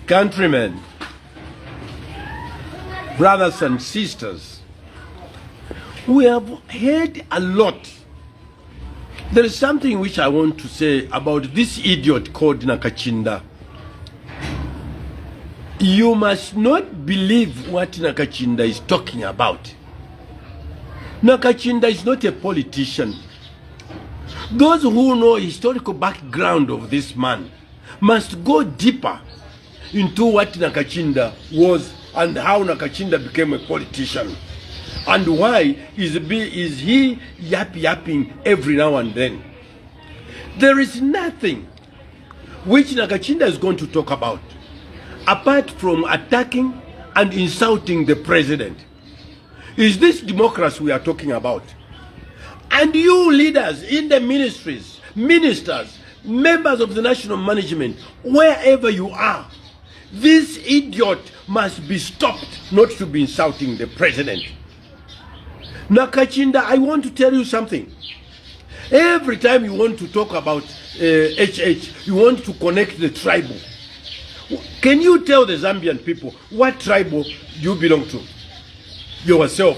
Countrymen, brothers and sisters, we have heard a lot. There is something which I want to say about this idiot called Nakachinda. You must not believe what Nakachinda is talking about. Nakachinda is not a politician. Those who know historical background of this man must go deeper into what Nakachinda was and how Nakachinda became a politician, and why is he yapping every now and then. There is nothing which Nakachinda is going to talk about apart from attacking and insulting the president. Is this democracy we are talking about? And you leaders in the ministries, ministers, members of the national management, wherever you are, this idiot must be stopped not to be insulting the president. Nakachinda, I want to tell you something. Every time you want to talk about HH, you want to connect the tribal. Can you tell the Zambian people what tribal you belong to? Yourself.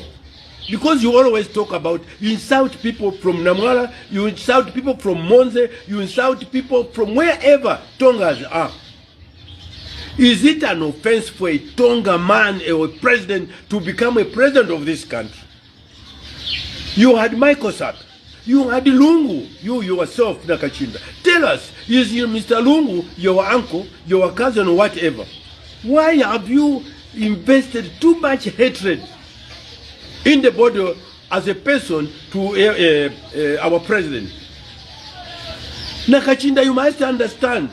Because you always talk about, you insult people from Namwara, you insult people from Monze, you insult people from wherever Tongas are. Is it an offense for a Tonga man or a president to become a president of this country? You had Michael, you had Lungu, you yourself, Nakachinda. Tell us, is Mr. Lungu your uncle, your cousin, or whatever? Why have you invested too much hatred in the body as a person to our president? Nakachinda, you must understand,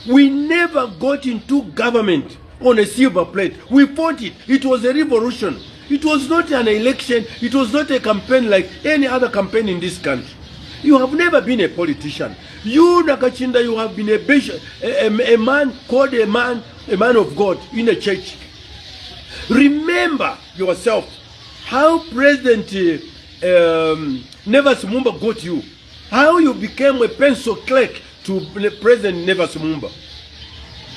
we never got into government on a silver plate. We fought it. It was a revolution. It was not an election. It was not a campaign like any other campaign in this country. You have never been a politician. You, Nakachinda, you have been a bishop, a man called a man of God in a church. Remember yourself how President Nevas Mumba got you. How you became a pencil clerk to President Nevas Mumba.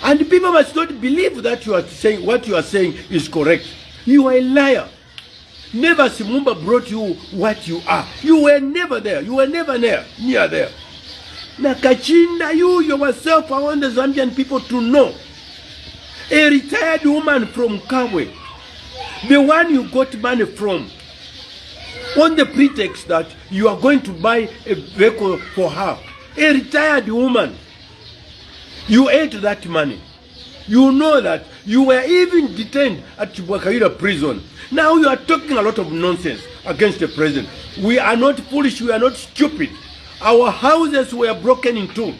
And people must not believe that you are saying what you are saying is correct. You are a liar. Nevas Mumba brought you what you are. You were never there. You were never near there. Nakachinda, you yourself, I want the Zambian people to know. A retired woman from Kabwe, the one you got money from, on the pretext that you are going to buy a vehicle for her. A retired woman. You ate that money. You know that you were even detained at Chibwakaira prison. Now you are talking a lot of nonsense against the president. We are not foolish, we are not stupid. Our houses were broken into.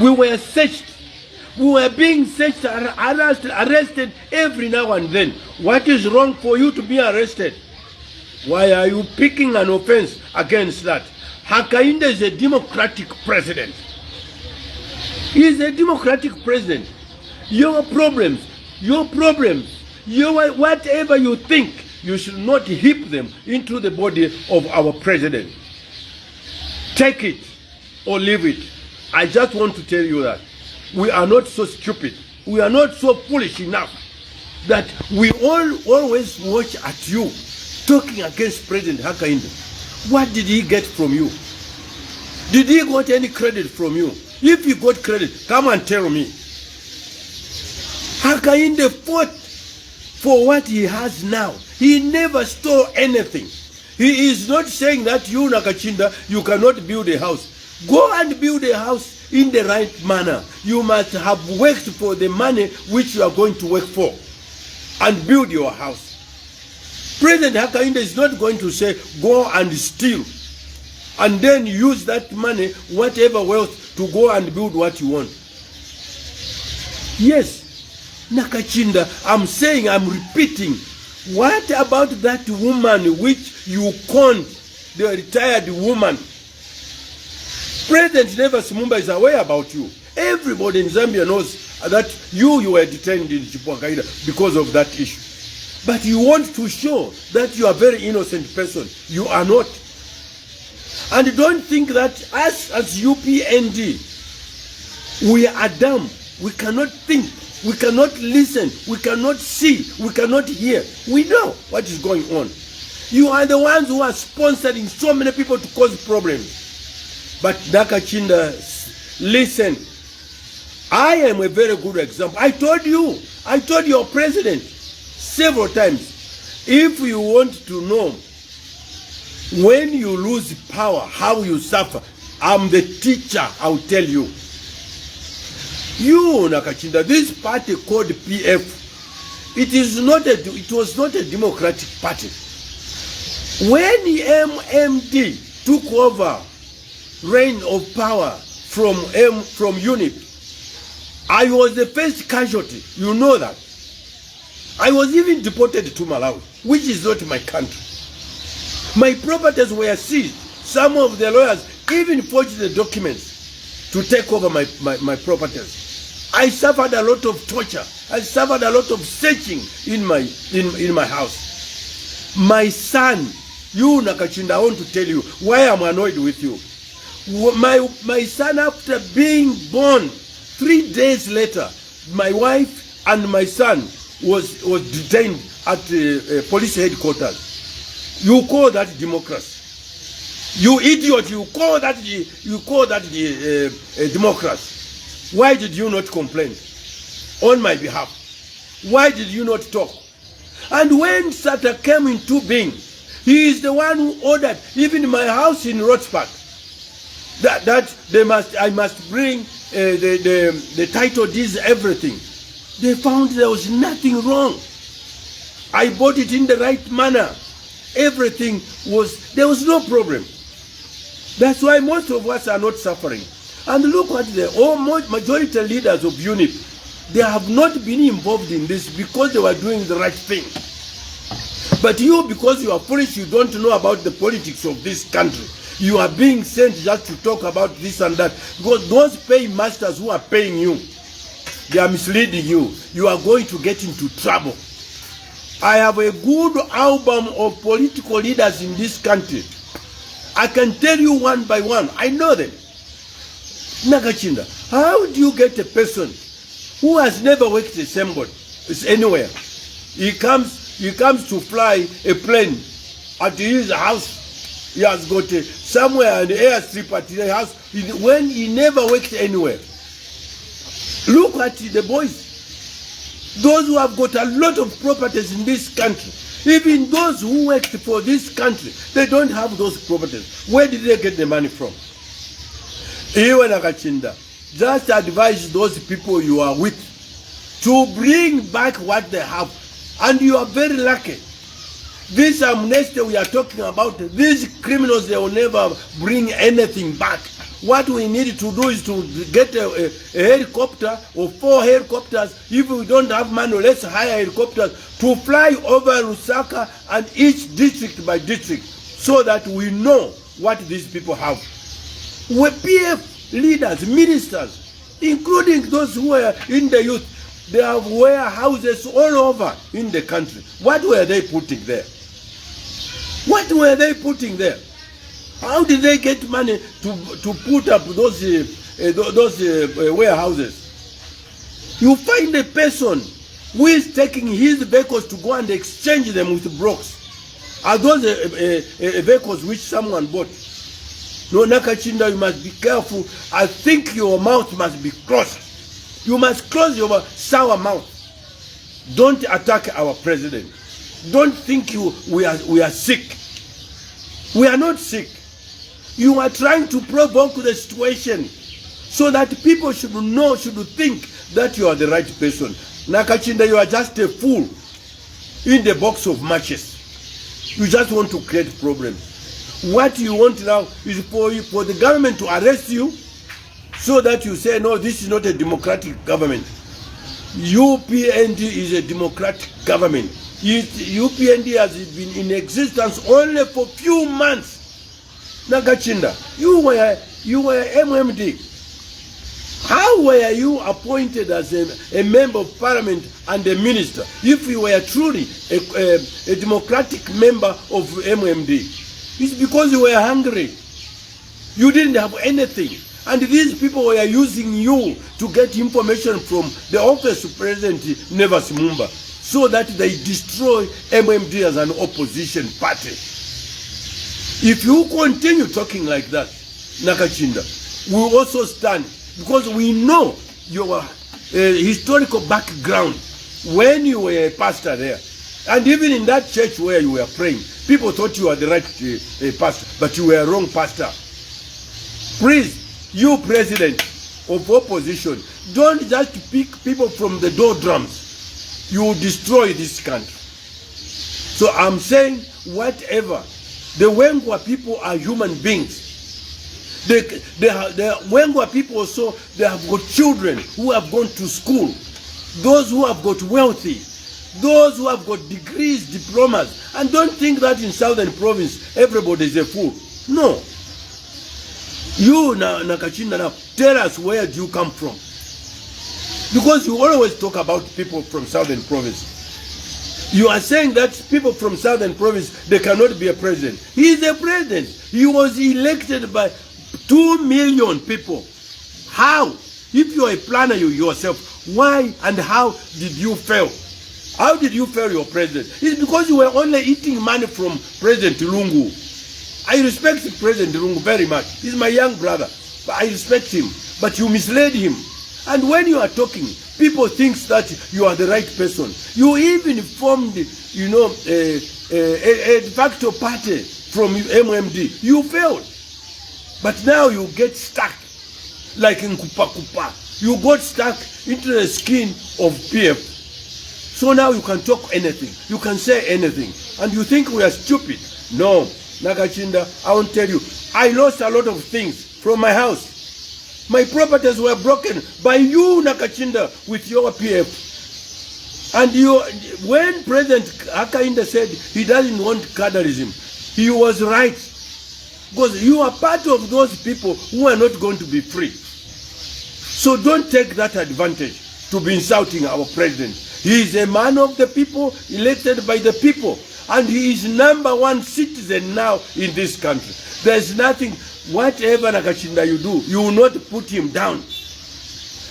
We were searched. We were being searched, arrested every now and then. What is wrong for you to be arrested? Why are you picking an offense against that? Hakainde is a democratic president. He is a democratic president. Your problems, whatever you think, you should not heap them into the body of our president. Take it or leave it. I just want to tell you that we are not so stupid. We are not so foolish enough that we always watch at you talking against President Hakainde. What did he get from you? Did he got any credit from you? If he got credit, come and tell me. Hakainde fought for what he has now. He never stole anything. He is not saying that you, Nakachinda, you cannot build a house. Go and build a house in the right manner. You must have worked for the money which you are going to work for and build your house. President Hakainde is not going to say, go and steal and then use that money, whatever wealth, to go and build what you want. Yes, Nakachinda, I'm saying, I'm repeating, what about that woman which you conned, the retired woman? President Nevas Mumba is aware about you. Everybody in Zambia knows that you were detained in Chibwakaira because of that issue. But you want to show that you are a very innocent person. You are not. And don't think that us as UPND, we are dumb. We cannot think We cannot listen. We cannot see. We cannot hear. We know what is going on. You are the ones who are sponsoring so many people to cause problems. But Nakachinda, listen. I am a very good example. I told your president several times, if you want to know when you lose power, how you suffer, I'm the teacher, I'll tell you. You, Nakachinda, this party called PF, it was not a democratic party. When the MMD took over reign of power from UNIP, I was the first casualty. You know that. I was even deported to Malawi, which is not my country. My properties were seized. Some of the lawyers even forged the documents to take over my properties. I suffered a lot of torture. I suffered a lot of searching in my house. My son, you Nakachinda, I want to tell you why I'm annoyed with you. My son, after being born, 3 days later, my wife and my son was detained at police headquarters. You call that democracy? You idiot! You call that democracy? Why did you not complain on my behalf? Why did you not talk? And when SATA came into being, he is the one who ordered even my house in Rothspark that I must bring the title deeds, everything. They found there was nothing wrong. I bought it in the right manner. Everything there was no problem. That's why most of us are not suffering. And look at the majority leaders of UNIP. They have not been involved in this because they were doing the right thing. But you, because you are foolish, you don't know about the politics of this country. You are being sent just to talk about this and that. Because those pay masters who are paying you, they are misleading you. You are going to get into trouble. I have a good album of political leaders in this country. I can tell you one by one. I know them. Nakachinda, how do you get a person who has never worked the same board anywhere? He comes to fly a plane at his house. He has got somewhere an airstrip at his house when he never worked anywhere. Look at the boys. Those who have got a lot of properties in this country, even those who worked for this country, they don't have those properties. Where did they get the money from? Even Nakachinda, just advise those people you are with to bring back what they have. And you are very lucky. This amnesty we are talking about, these criminals, they will never bring anything back. What we need to do is to get a helicopter or 4 helicopters. If we don't have money, let's hire helicopters to fly over Lusaka and each district by district so that we know what these people have. We PF leaders, ministers, including those who are in the youth, they have warehouses all over in the country. What were they putting there? What were they putting there? How did they get money to put up those warehouses? You find a person who is taking his vehicles to go and exchange them with brokers. Are those vehicles which someone bought? No, Nakachinda, you must be careful. I think your mouth must be closed. You must close your sour mouth. Don't attack our president. Don't think we are sick. We are not sick. You are trying to provoke the situation so that people should know, should think that you are the right person. Nakachinda, you are just a fool in the box of matches. You just want to create problems. What you want now is for the government to arrest you so that you say, no, this is not a democratic government. UPND is a democratic government. UPND has been in existence only for a few months. Nakachinda, you were MMD. How were you appointed as a member of parliament and a minister if you were truly a democratic member of MMD? It's because you were hungry. You didn't have anything. And these people were using you to get information from the office of President Nevas Mumba so that they destroy MMD as an opposition party. If you continue talking like that, Nakachinda, we will also stand, because we know your historical background when you were a pastor there. And even in that church where you were praying, people thought you were the right pastor, but you were a wrong pastor. Please, you president of opposition, don't just pick people from the doldrums. You will destroy this country. So I'm saying, whatever, the Wengwa people are human beings. The Wengwa people also, they have got children who have gone to school, those who have got wealthy, those who have got degrees, diplomas. And don't think that in Southern Province everybody is a fool. No. You, Nakachinda, now tell us, where do you come from? Because you always talk about people from Southern Province. You are saying that people from Southern Province, they cannot be a president. He is a president. He was elected by 2 million people. How? If you are a planner yourself, why and how did you fail? How did you fail your president? It's because you were only eating money from President Lungu. I respect President Lungu very much. He's my young brother. But I respect him. But you misled him. And when you are talking, people think that you are the right person. You even formed, you know, a de facto party from MMD. You failed. But now you get stuck like in Kupa Kupa. You got stuck into the skin of PF. So now you can talk anything. You can say anything. And you think we are stupid. No. Nakachinda, I won't tell you. I lost a lot of things from my house. My properties were broken by you, Nakachinda, with your PF. And you, when President Hakainde said he doesn't want cadreism, he was right. Because you are part of those people who are not going to be free. So don't take that advantage to be insulting our president. He is a man of the people, elected by the people. And he is #1 citizen now in this country. There's nothing, whatever Nakachinda you do, you will not put him down.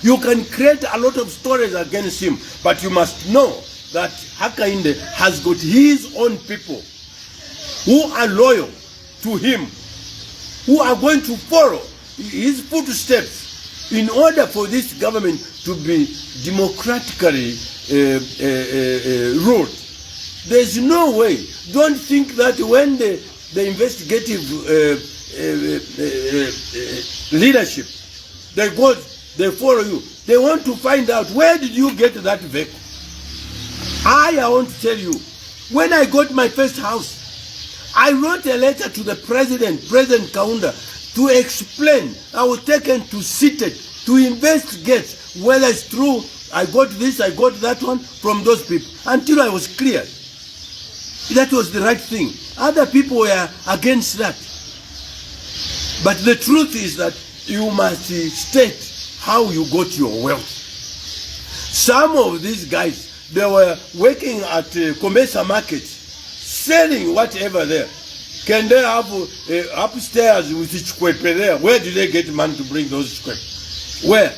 You can create a lot of stories against him, but you must know that Hakainde has got his own people who are loyal to him, who are going to follow his footsteps in order for this government to be democratically ruled. There's no way. Don't think that when the investigative leadership, they follow you. They want to find out, where did you get that vehicle? I want to tell you, when I got my first house, I wrote a letter to the President Kaunda, to explain. I was taken to CITEC to investigate whether it's true. I got this, I got that one from those people, until I was clear. That was the right thing. Other people were against that. But the truth is that you must state how you got your wealth. Some of these guys, they were working at Komesa Market, selling whatever there. Can they have upstairs with Chikwepe there? Where did they get money to bring those Chikwepe? Where?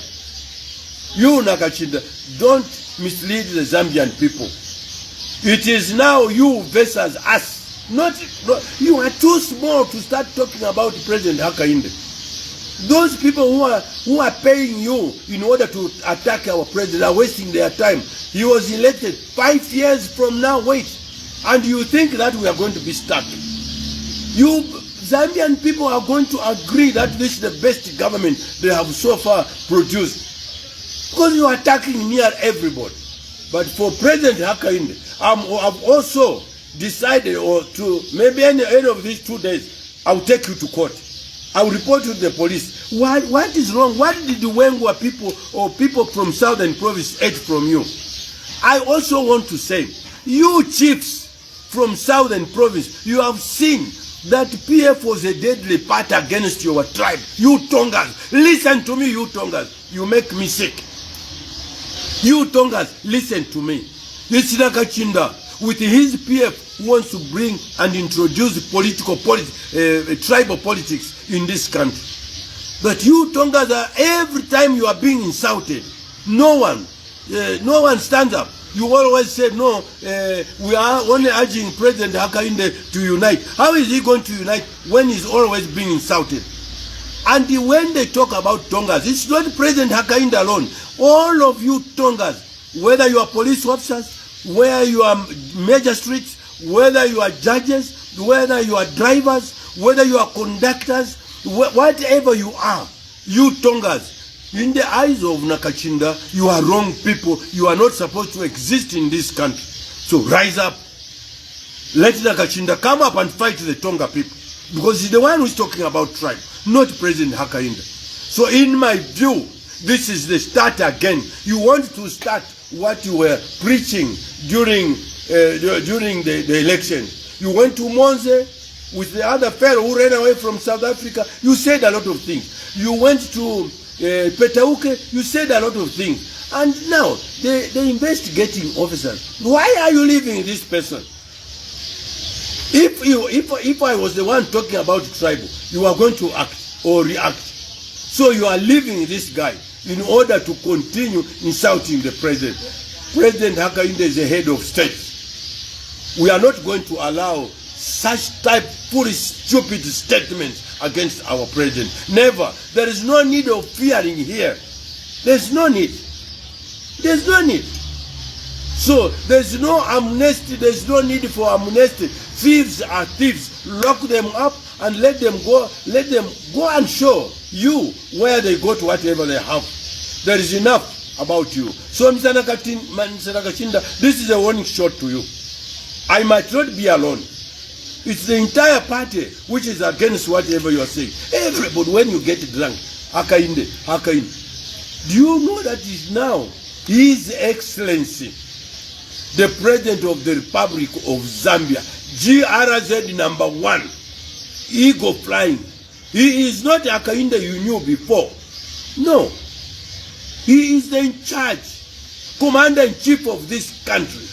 You, Nakachinda, don't mislead the Zambian people. It is now you versus us. Not you are too small to start talking about President Hakainde. Those people who are paying you in order to attack our president are wasting their time. He was elected 5 years from now. Wait, and you think that we are going to be stuck? You Zambian people are going to agree that this is the best government they have so far produced, because you are attacking near everybody. But for President Hakainde, I've also decided, or to maybe any of these 2 days, I'll take you to court. I'll report to the police. What is wrong? What did the Wengwa people or people from Southern Province eat from you? I also want to say, you chiefs from Southern Province, you have seen that PF was a deadly part against your tribe. You Tongas, listen to me, you Tongas. You make me sick. You Tongas, listen to me. This Nakachinda, with his PF, wants to bring and introduce tribal politics in this country. But you Tongas are, every time you are being insulted, no one stands up. You always say, no, we are only urging President Hakainde to unite. How is he going to unite when he's always being insulted? And when they talk about Tongas, it's not President Hakainde alone. All of you Tongas, whether you are police officers, whether you are magistrates, whether you are judges, whether you are drivers, whether you are conductors, whatever you are, you Tongas, in the eyes of Nakachinda, you are wrong people. You are not supposed to exist in this country. So rise up. Let Nakachinda come up and fight the Tonga people. Because he's the one who's talking about tribe, not President Hakainde. So in my view, this is the start again. You want to start what you were preaching during the election. You went to Monze with the other fellow who ran away from South Africa. You said a lot of things. You went to Petauke, you said a lot of things. And now, the investigating officers, why are you leaving this person? If I was the one talking about tribal, you are going to act or react. So you are leaving this guy in order to continue insulting the president. President Hakainde is the head of state. We are not going to allow such type foolish, stupid statements against our president. Never. There is no need of fearing here. There's no need. There's no need. So there's no amnesty. There's no need for amnesty. Thieves are thieves. Lock them up and let them go. Let them go and show you where they got whatever they have. There is enough about you. So Mr. Nakachinda, this is a warning shot to you. I might not be alone. It's the entire party which is against whatever you are saying. Everybody, when you get drunk, Hakainde. Do you know that is now His Excellency, the President of the Republic of Zambia, GRZ #1, eagle flying. He is not Hakainde you knew before. No. He is the in charge, commander-in-chief of this country.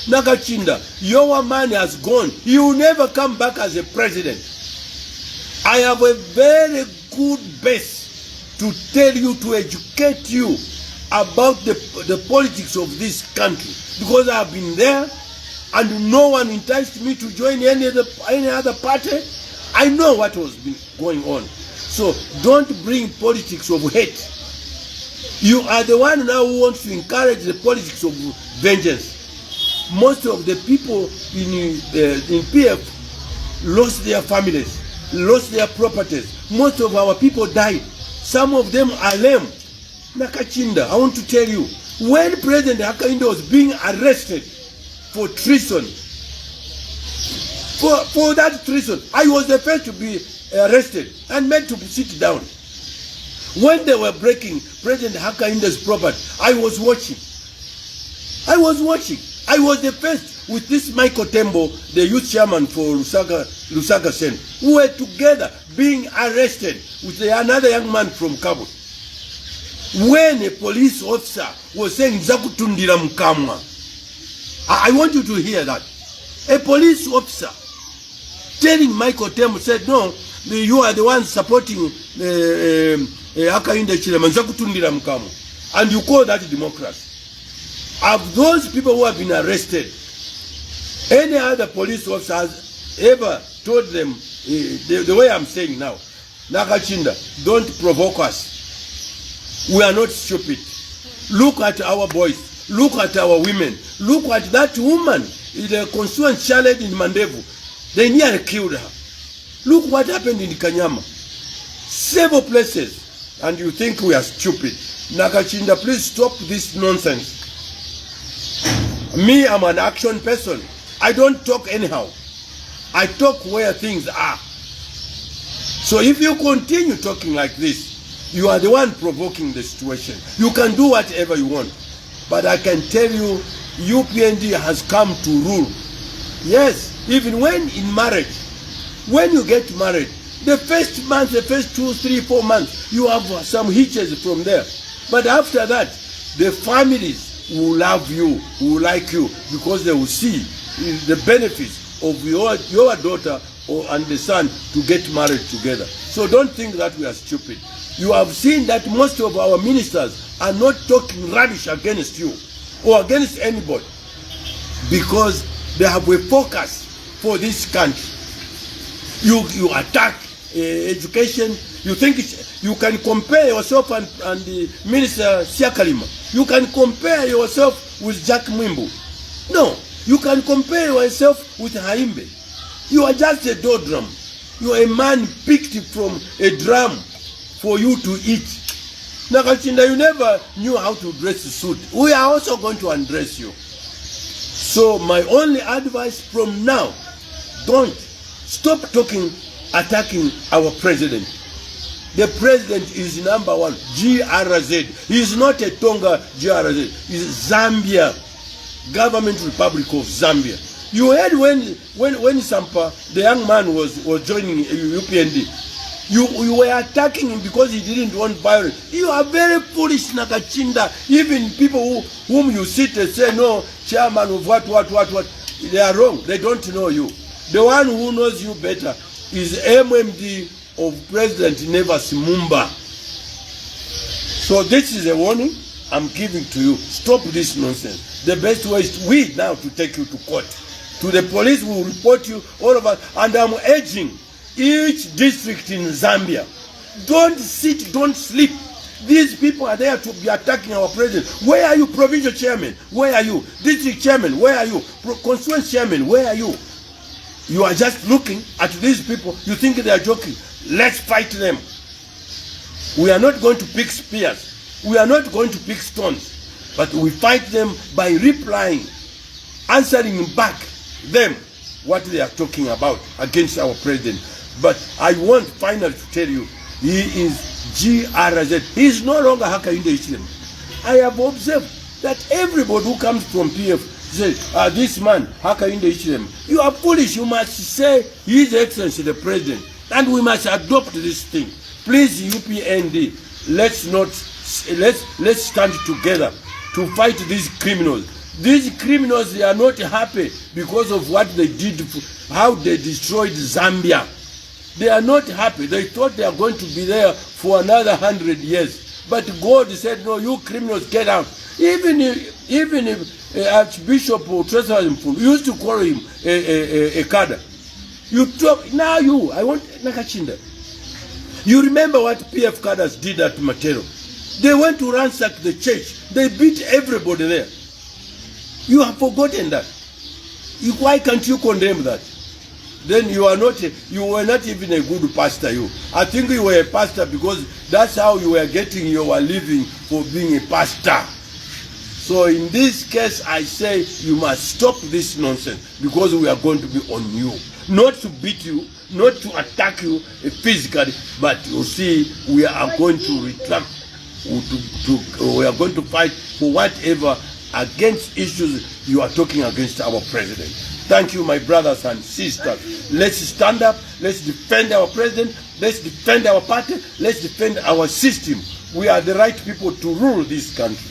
Nakachinda, your man has gone. He will never come back as a president. I have a very good base to tell you, to educate you about the politics of this country. Because I have been there and no one enticed me to join any other party. I know what was going on. So don't bring politics of hate. You are the one now who wants to encourage the politics of vengeance. Most of the people in PF lost their families, lost their properties. Most of our people died. Some of them are lame. Nakachinda, I want to tell you, when President Hakainde was being arrested for treason, for that treason, I was the first to be arrested and made to sit down. When they were breaking President Hakainde's property, I was watching. I was the first with this Michael Tembo, the youth chairman for Lusaka Sen, who were together being arrested with another young man from Kabwe. When a police officer was saying, Zakutundira Mkamwa, I want you to hear that. A police officer telling Michael Tembo said, no, you are the one supporting Hakainde Chilema, Zakutundira Mkamwa. And you call that democracy. Of those people who have been arrested, any other police officer has ever told them the way I'm saying now, Nakachinda, don't provoke us. We are not stupid. Look at our boys. Look at our women. Look at that woman in the constituent chalet in Mandevu. They nearly killed her. Look what happened in Kanyama. Several places. And you think we are stupid. Nakachinda, please stop this nonsense. Me, I'm an action person. I don't talk anyhow. I talk where things are. So if you continue talking like this, you are the one provoking the situation. You can do whatever you want. But I can tell you, UPND has come to rule. Yes, even when in marriage, when you get married, the first month, the first 2, 3, 4 months, you have some hitches from there. But after that, the families will love you, will like you, because they will see the benefits of your daughter and the son to get married together. So don't think that we are stupid. You have seen that most of our ministers are not talking rubbish against you or against anybody because they have a focus for this country. You attack education. You think you can compare yourself and Minister Siakalima. You can compare yourself with Jack Mwimbu. No, you can compare yourself with Haimbe. You are just a doldrum. You are a man picked from a drum for you to eat. Nakachinda, you never knew how to dress a suit. We are also going to undress you. So my only advice from now, don't stop attacking our president. The president is number one, GRZ. He is not a Tonga GRZ. He is Zambia, Government Republic of Zambia. You heard when Sampa, the young man, was joining UPND, you were attacking him because he didn't want violence. You are very foolish, Nakachinda. Even people whom you sit and say, no, chairman of what, they are wrong. They don't know you. The one who knows you better is MMD of President Nevers Mumba. So this is a warning I'm giving to you. Stop this nonsense. The best way is we now to take you to court. To the police who will report you, all of us. And I'm urging each district in Zambia, don't sit, don't sleep. These people are there to be attacking our president. Where are you, provincial chairman? Where are you? District chairman, where are you? Constituent chairman, where are you? You are just looking at these people. You think they are joking. Let's fight them. We are not going to pick spears. We are not going to pick stones. But we fight them by replying, answering back them what they are talking about against our president. But I want finally to tell you, he is GRZ. He is no longer Nakachinda Islam. I have observed that everybody who comes from PF says, this man, Nakachinda Islam. You are foolish. You must say, His Excellency the President. And we must adopt this thing. Please, UPND, let's stand together to fight these criminals. These criminals, they are not happy because of what they did, how they destroyed Zambia. They are not happy. They thought they are going to be there for another 100 years. But God said, no, you criminals, get out. Even if Archbishop or Tribalism used to call him a cadre. You talk, now I want Nakachinda. You remember what PF cadres did at Matero? They went to ransack the church. They beat everybody there. You have forgotten that. Why can't you condemn that? Then you were not even a good pastor. I think you were a pastor because that's how you were getting your living for being a pastor. So in this case, I say you must stop this nonsense because we are going to be on you. Not to beat you, not to attack you physically, but you see, we are going to retract. We are going to fight for whatever against issues you are talking against our president. Thank you, my brothers and sisters. Let's stand up. Let's defend our president. Let's defend our party. Let's defend our system. We are the right people to rule this country.